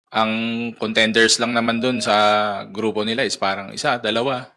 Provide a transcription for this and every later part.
Ang contenders lang naman dun sa grupo nila is parang isa, dalawa.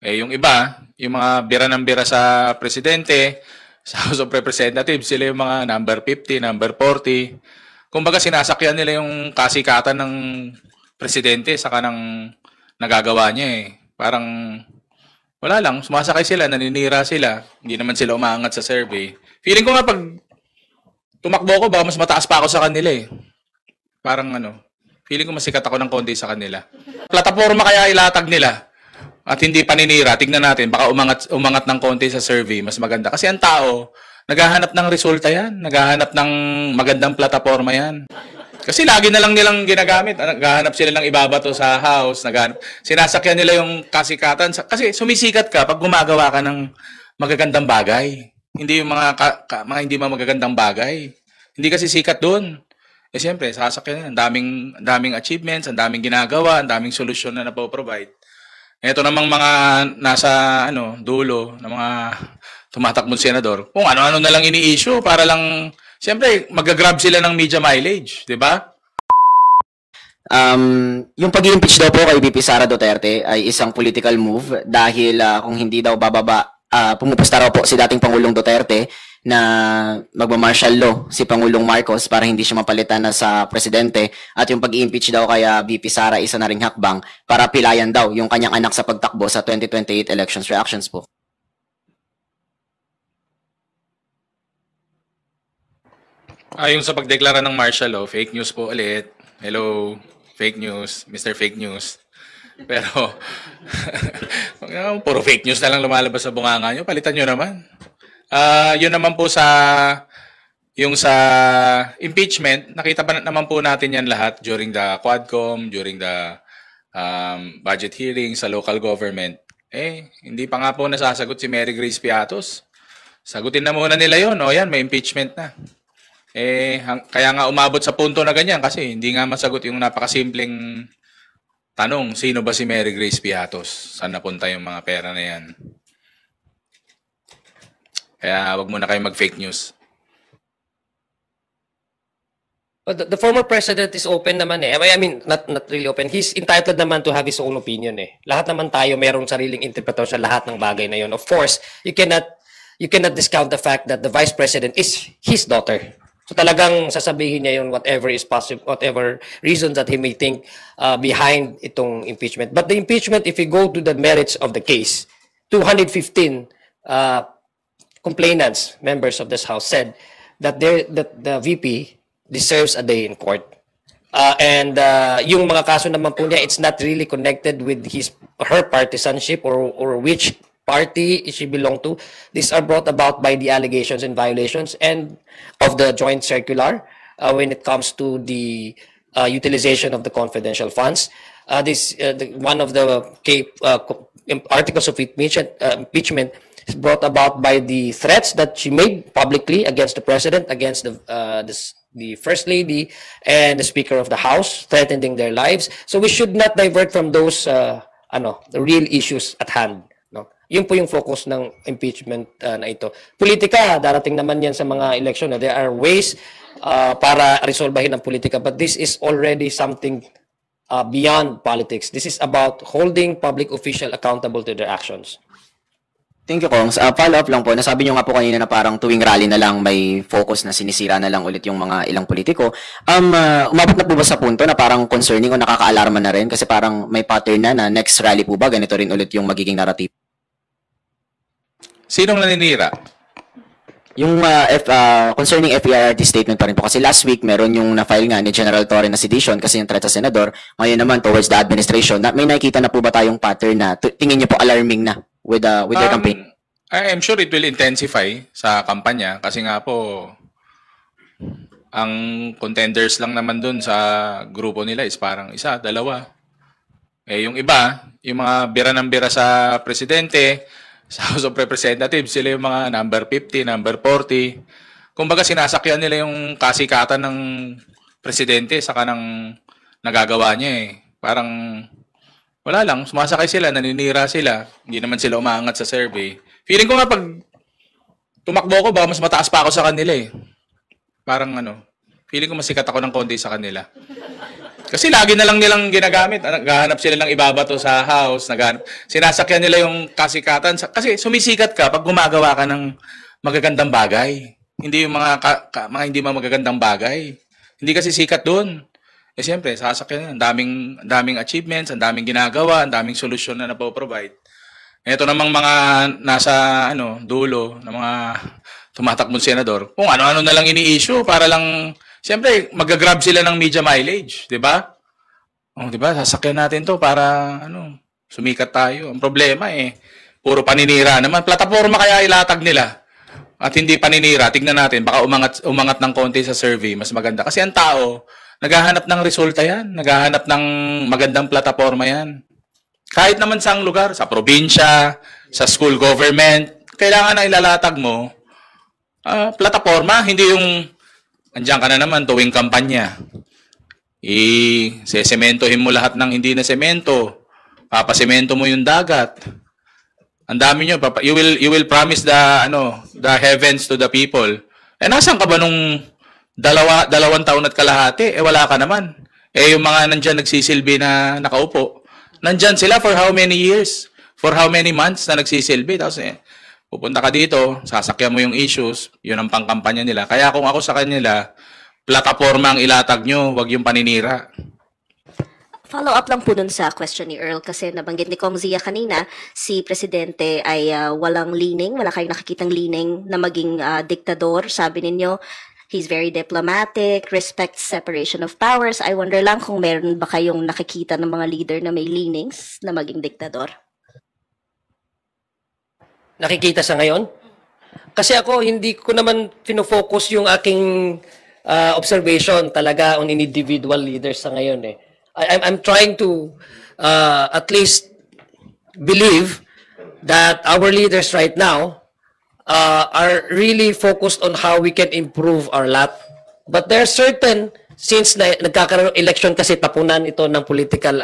Eh yung iba, yung mga bira ng bira sa presidente, sa House of Representatives, sila yung mga number 50, number 40. Kumbaga sinasakyan nila yung kasikatan ng presidente sa kanang nagagawa niya eh. Parang wala lang, sumasakay sila, naninira sila, hindi naman sila umaangat sa survey. Feeling ko nga pag tumakbo ko, baka mas mataas pa ako sa kanila eh. Parang feeling ko masikat ako ng konti sa kanila. Plataforma kaya ilatag nila at hindi paninira. Tignan natin, baka umangat ng konti sa survey, mas maganda. Kasi ang tao, naghahanap ng resulta yan. Naghahanap ng magandang plataforma yan. Kasi lagi na lang nilang ginagamit. Naghahanap sila ng ibabato sa house. Sinasakyan nila yung kasikatan. Kasi sumisikat ka pag gumagawa ka ng magagandang bagay. Hindi yung mga hindi magagandang bagay. Hindi kasi sikat doon. Eh siyempre, sasakyan yan. Ang daming achievements, ang daming ginagawa, ang daming solusyon na napoprovide. Ito namang mga nasa dulo ng mga tumatakbong senador, kung ano-ano na lang ini-issue para lang, siyempre, mag-grab sila ng media mileage, di ba? Yung pag-impeach daw po kay VP Sara Duterte ay isang political move dahil kung hindi daw bababa, pumupusta raw po si dating Pangulong Duterte na magma-martial law si Pangulong Marcos para hindi siya mapalitan na sa presidente at yung pag-impeach daw kaya VP Sara isa na ring hakbang para pilayan daw yung kanyang anak sa pagtakbo sa 2028 elections. Reactions po. Yung sa pagdeklara ng martial law, fake news po ulit. Hello, fake news, Mr. Fake News. Pero, puro fake news na lang lumalabas sa bunganga nyo, palitan nyo naman. Yun naman po yung sa impeachment, nakita pa naman po natin yan lahat during the Quadcom, during the budget hearing sa local government. Hindi pa nga po nasasagot si Mary Grace Piatos. Sagutin na muna nila yun. O yan, may impeachment na. Kaya nga umabot sa punto na ganyan kasi hindi nga masagot yung napakasimpleng tanong, sino ba si Mary Grace Piatos? Saan napunta yung mga pera na yan? Kaya wag muna kayo mag-fake news. But the former president is open naman eh. I mean, not really open. He's entitled naman to have his own opinion eh. Lahat naman tayo merong sariling interpretasyon sa lahat ng bagay na yun. Of course, you cannot discount the fact that the vice president is his daughter. So talagang sasabihin niya yun whatever is possible, whatever reasons that he may think behind itong impeachment. But the impeachment, if you go to the merits of the case, 215 complainants, members of this House, said that the VP deserves a day in court. And yung mga kaso naman po niya, it's not really connected with her partisanship or which party she belong to. These are brought about by the allegations and violations and of the joint circular when it comes to the utilization of the confidential funds. One of the articles of impeachment is brought about by the threats that she made publicly against the president, against the first lady and the speaker of the house, threatening their lives. So we should not divert from those the real issues at hand. No? Yun po yung focus ng impeachment na ito. Politika, darating naman yan sa mga eleksyon. There are ways para resolbahin ang politika, but this is already something beyond politics. This is about holding public official accountable to their actions. Thank you, Kongs. Follow-up lang po, nasabi nyo nga po kanina na parang tuwing rally na lang may focus na sinisira na lang ulit yung mga ilang politiko. Umabot na po ba sa punto na parang concerning o nakaka-alarma na rin? Kasi parang may pattern na next rally po ba, ganito rin ulit yung magiging narrative? Sinong naninira? Yung concerning FERD statement pa rin po. Kasi last week, meron yung na-file nga ni General Torre na sedition kasi yung threat sa senador. Ngayon naman, towards the administration, may nakikita na po ba tayong pattern na tingin nyo po alarming na with their campaign? I'm sure it will intensify sa kampanya kasi nga po ang contenders lang naman dun sa grupo nila is parang isa, dalawa. Yung iba, yung mga bira ng bira sa presidente, sa House of Representatives, sila yung mga number 50, number 40. Kumbaga sinasakyan nila yung kasikatan ng presidente sa kanang nagagawa niya eh. Parang wala lang, sumasakay sila, naninira sila, hindi naman sila umaangat sa survey. Feeling ko nga pag tumakbo ko, baka mas mataas pa ako sa kanila eh. Parang feeling ko masikat ako ng konti sa kanila. Kasi lagi na lang nilang ginagamit. Naghahanap sila ng ibabato sa house. Sinasakyan nila yung kasikatan. Kasi sumisikat ka pag gumagawa ka ng magagandang bagay. Hindi yung mga hindi magagandang bagay. Hindi kasi sikat doon. Eh siyempre, sasakyan yan. Daming achievements, ang daming ginagawa, ang daming solusyon na napoprovide. Ito namang mga nasa dulo ng mga tumatakbong senador, kung ano-ano na lang ini-issue para lang, siyempre, mag-grab sila ng media mileage, di ba? Oh, di ba? Sasakyan natin to para, sumikat tayo. Ang problema puro paninira naman. Plataforma kaya ilatag nila. At hindi paninira. Tignan natin, baka umangat ng konti sa survey, mas maganda. Kasi ang tao, naghahanap ng resulta yan. Naghahanap ng magandang plataforma yan. Kahit naman sa lugar, sa probinsya, sa school government, kailangan na ilalatag mo plataforma, hindi yung andiyan ka na naman tuwing kampanya. Sesementohin mo lahat ng hindi na semento. Papasemento mo yung dagat. Ang dami nyo, you will promise the heavens to the people. Eh nasan ka ba nung dalawang taon at kalahati? Eh wala ka naman. Eh yung mga nandyan nagsisilbi na nakaupo, nandyan sila for how many years? For how many months na nagsisilbi? Tapos pupunta ka dito, sasakyan mo yung issues, yun ang pangkampanya nila. Kaya kung ako sa kanila, plataforma ang ilatag nyo, wag yung paninira. Follow up lang po dun sa question ni Earl kasi nabanggit ni Kong Zia kanina, si Presidente ay walang lining, wala kayong nakikitang lining na maging diktador. Sabi ninyo, he's very diplomatic, respects separation of powers. I wonder lang kung meron ba kayong nakikita ng mga leader na may leanings na maging diktador? Nakikita sa ngayon? Kasi ako, hindi ko naman pinofocus yung aking observation talaga on individual leaders sa ngayon eh. I'm trying to at least believe that our leaders right now are really focused on how we can improve our lot. But there are certain, since nagkakaroon election kasi tapunan ito ng political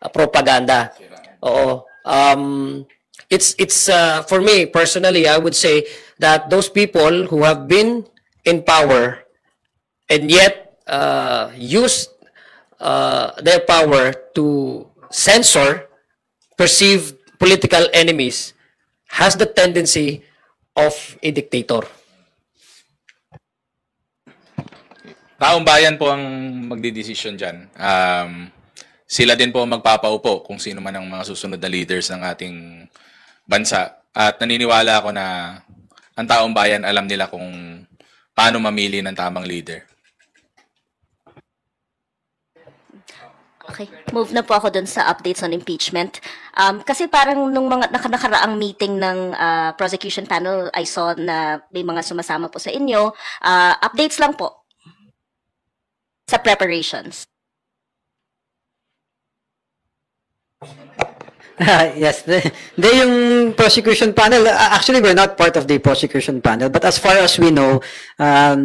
propaganda. Oo. It's for me personally, I would say that those people who have been in power and yet used their power to censor perceived political enemies has the tendency of a dictator. Taong bayan po ang magdidesisyon dyan. Sila din po magpapaupo kung sino man ang mga susunod na leaders ng ating bansa. At naniniwala ako na ang taong bayan alam nila kung paano mamili ng tamang leader. Okay, move na po ako dun sa updates on impeachment. Kasi parang nung mga nakaraang meeting ng prosecution panel, I saw na may mga sumasama po sa inyo. Updates lang po sa preparations. Yes, yung prosecution panel, actually we're not part of the prosecution panel, but as far as we know,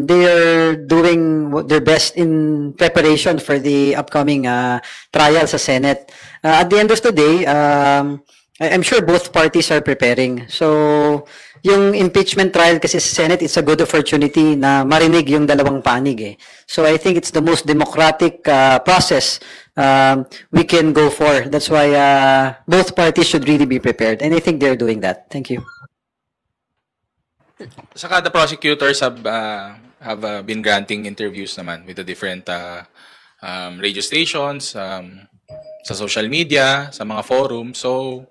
they are doing their best in preparation for the upcoming trial sa Senate. At the end of the day, I'm sure both parties are preparing. So, yung impeachment trial kasi sa Senate, it's a good opportunity na marinig yung dalawang panig eh. So, I think it's the most democratic process we can go for. That's why both parties should really be prepared. And I think they're doing that. Thank you. Saka the prosecutors have been granting interviews naman with the different radio stations, sa social media, sa mga forums. So,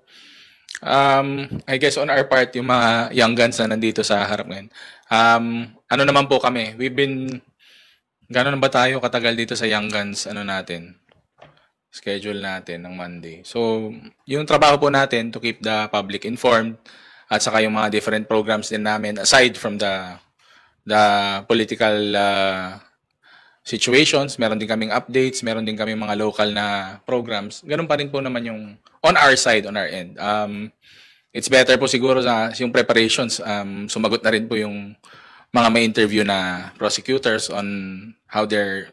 I guess on our part, yung mga young guns na nandito sa harap ngayon, ano naman po kami, gano'n ba tayo katagal dito sa young guns, natin, schedule natin ng Monday. So, yung trabaho po natin to keep the public informed at saka yung mga different programs din namin aside from the political situations, meron din kaming updates, meron din kaming mga local na programs. Ganun pa rin po naman yung on our side, on our end. It's better po siguro sa yung preparations, sumagot na rin po yung mga may interview na prosecutors on how they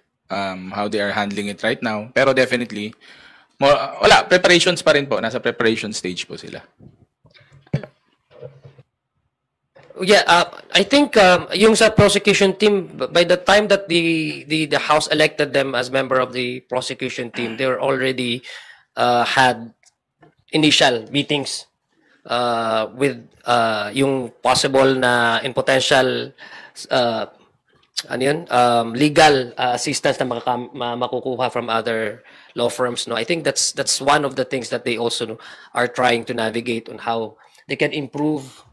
are handling it right now. Pero definitely, wala, preparations pa rin po. Nasa preparation stage po sila. Yeah, I think yung sa prosecution team, by the time that the House elected them as member of the prosecution team, they were already had initial meetings with yung possible na in potential ano yun, legal assistance na makukuha from other law firms. No, I think that's one of the things that they also are trying to navigate on how they can improve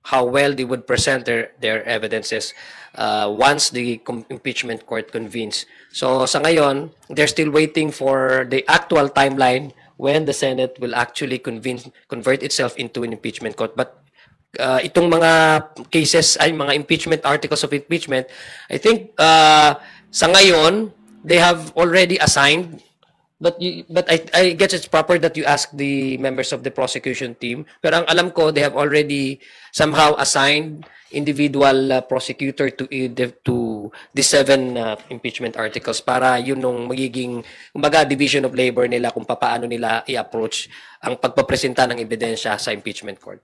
how well they would present their evidences once the impeachment court convenes. So sa ngayon, they're still waiting for the actual timeline when the Senate will actually convert itself into an impeachment court. But itong mga cases ay mga impeachment articles of impeachment, I think sa ngayon they have already assigned. But I guess it's proper that you ask the members of the prosecution team. Pero ang alam ko, they have already somehow assigned individual prosecutor to the 7 impeachment articles para yun nung magiging kumbaga division of labor nila kung paano nila i-approach ang pagpapresenta ng ebidensya sa impeachment court.